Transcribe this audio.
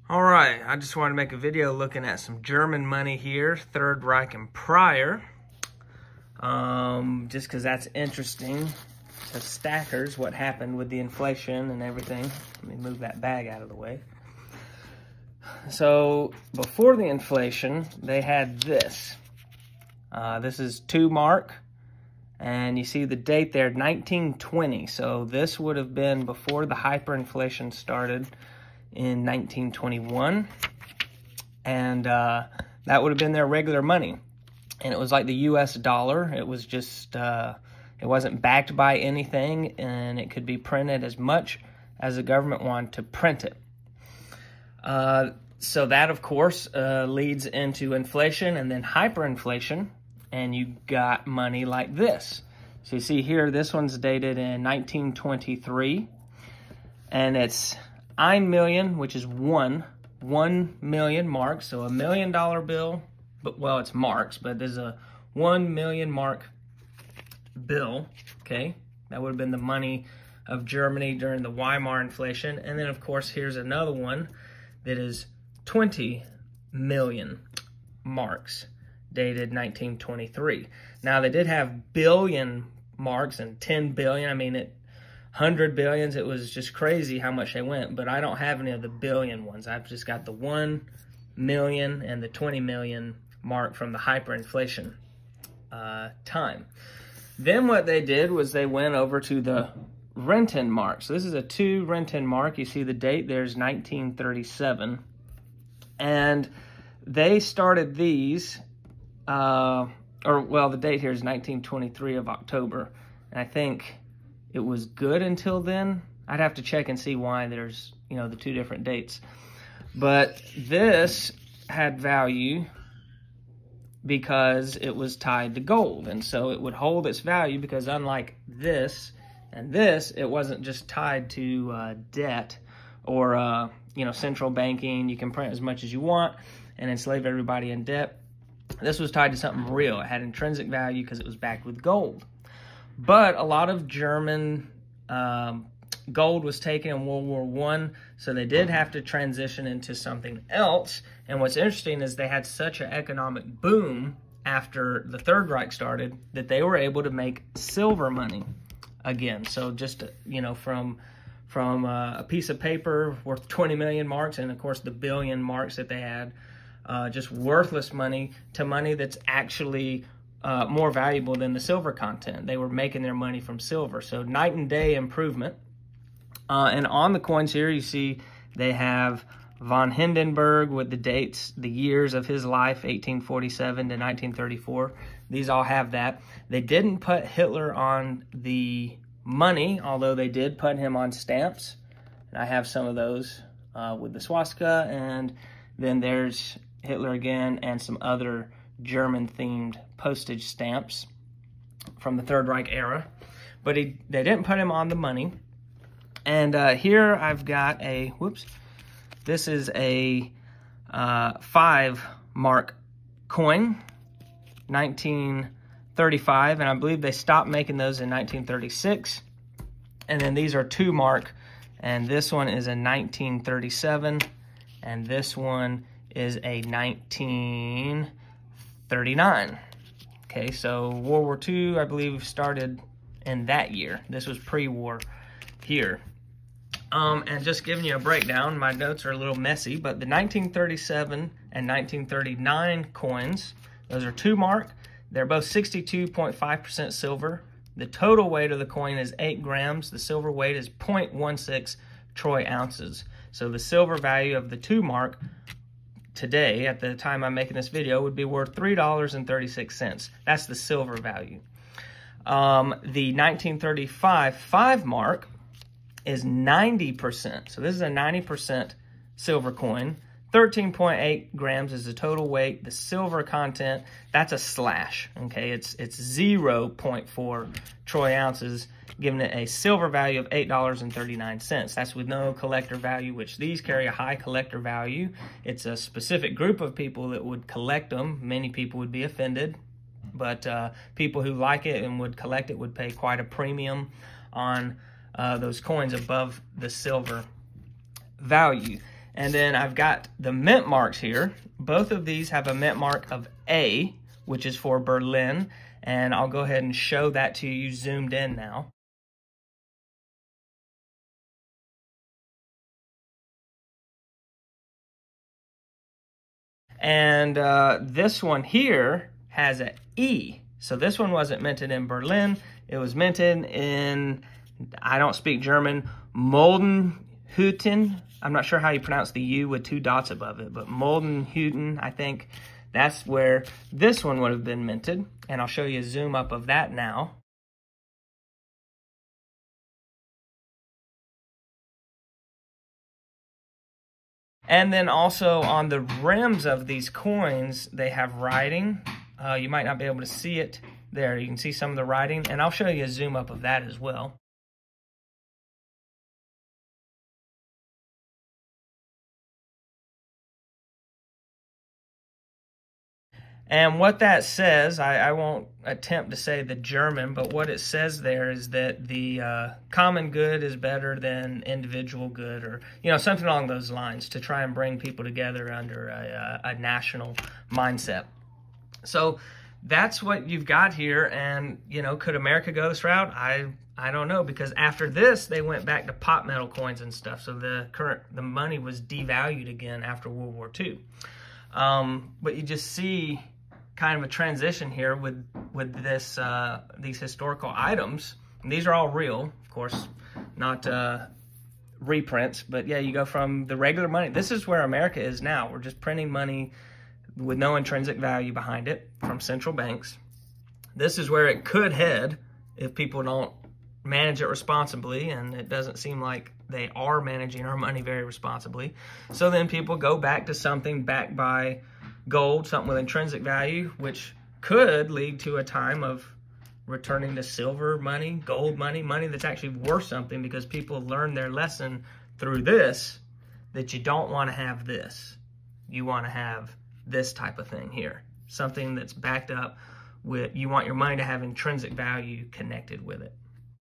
All right, I just wanted to make a video looking at some German money here, Third Reich and prior, just because that's interesting to stackers, what happened with the inflation and everything. Let me move that bag out of the way. So before the inflation, they had this. This is 2 mark, and you see the date there, 1920. So this would have been before the hyperinflation started in 1921, and that would have been their regular money. And it was like the US dollar. It was just, it wasn't backed by anything, and it could be printed as much as the government wanted to print it. So that, of course, leads into inflation and then hyperinflation, and you got money like this. So you see here, this one's dated in 1923, and it's 1 million, which is 1 million marks, so $1 million bill, but well, it's marks, but there's a 1 million mark bill, okay? That would have been the money of Germany during the Weimar inflation. And then, of course, here's another one that is 20 million marks, dated 1923. Now, they did have billion marks and 10 billion. I mean, 100 billions, it was just crazy how much they went, but I don't have any of the billion ones. I've just got the 1 million and the 20 million mark from the hyperinflation time. Then what they did was they went over to the Renten mark. So this is a 2 Renten mark. You see the date there's 1937. And they started these, the date here is 1923 of October. And I think it was good until then. I'd have to check and see why there's, the 2 different dates. But this had value because it was tied to gold. And so it would hold its value because unlike this and this, it wasn't just tied to debt or, central banking. You can print as much as you want and enslave everybody in debt. This was tied to something real. It had intrinsic value because it was backed with gold. But a lot of German gold was taken in World War I, so they did have to transition into something else. And what's interesting is they had such an economic boom after the Third Reich started that they were able to make silver money again. So just, from a piece of paper worth 20 million marks, and of course the billion marks that they had, just worthless money to money that's actually more valuable than the silver content. They were making their money from silver. So night and day improvement. And on the coins here, you see they have von Hindenburg with the dates, the years of his life, 1847 to 1934. These all have that. They didn't put Hitler on the money, although they did put him on stamps. And I have some of those with the swastika. And then there's Hitler again and some other German-themed postage stamps from the Third Reich era. But they didn't put him on the money. And here I've got a, this is a 5 mark coin, 1935, and I believe they stopped making those in 1936. And then these are 2 mark, and this one is a 1937, and this one is a 1939. Okay, so World War II, I believe, started in that year. This was pre-war here. And just giving you a breakdown, my notes are a little messy, but the 1937 and 1939 coins, those are 2 mark. They're both 62.5% silver. The total weight of the coin is 8 grams. The silver weight is 0.16 troy ounces. So the silver value of the 2 mark today, at the time I'm making this video, would be worth $3.36. That's the silver value. The 1935 5 mark is 90%. So this is a 90% silver coin. 13.8 grams is the total weight. The silver content, that's a slash, okay? It's 0.4 troy ounces, giving it a silver value of $8.39. That's with no collector value, which these carry a high collector value. It's a specific group of people that would collect them. Many people would be offended, but people who like it and would collect it would pay quite a premium on those coins above the silver value. And then I've got the mint marks here. Both of these have a mint mark of A, which is for Berlin. And I'll go ahead and show that to you zoomed in now. And this one here has an E. So this one wasn't minted in Berlin. It was minted in, I don't speak German, Moldenhütten. I'm not sure how you pronounce the U with 2 dots above it, but Moldenhütten, I think that's where this one would have been minted. And I'll show you a zoom up of that now. And then also on the rims of these coins, they have writing. You might not be able to see it there. You can see some of the writing, and I'll show you a zoom up of that as well. And what that says, I won't attempt to say the German, but what it says there is that the common good is better than individual good, or something along those lines, to try and bring people together under a national mindset. So that's what you've got here. And could America go this route? I don't know, because after this they went back to pot metal coins and stuff. So the money was devalued again after World War II. But you just see kind of a transition here with this these historical items. And these are all real, of course, not reprints. But yeah, you go from the regular money. This is where America is now. We're just printing money with no intrinsic value behind it from central banks. This is where it could head if people don't manage it responsibly, and it doesn't seem like they are managing our money very responsibly. So then people go back to something backed by gold, something with intrinsic value, which could lead to a time of returning to silver money, gold money, money that's actually worth something, because people learn their lesson through this, that you don't want to have this. You want to have this type of thing here, something that's backed up with, you want your money to have intrinsic value connected with it.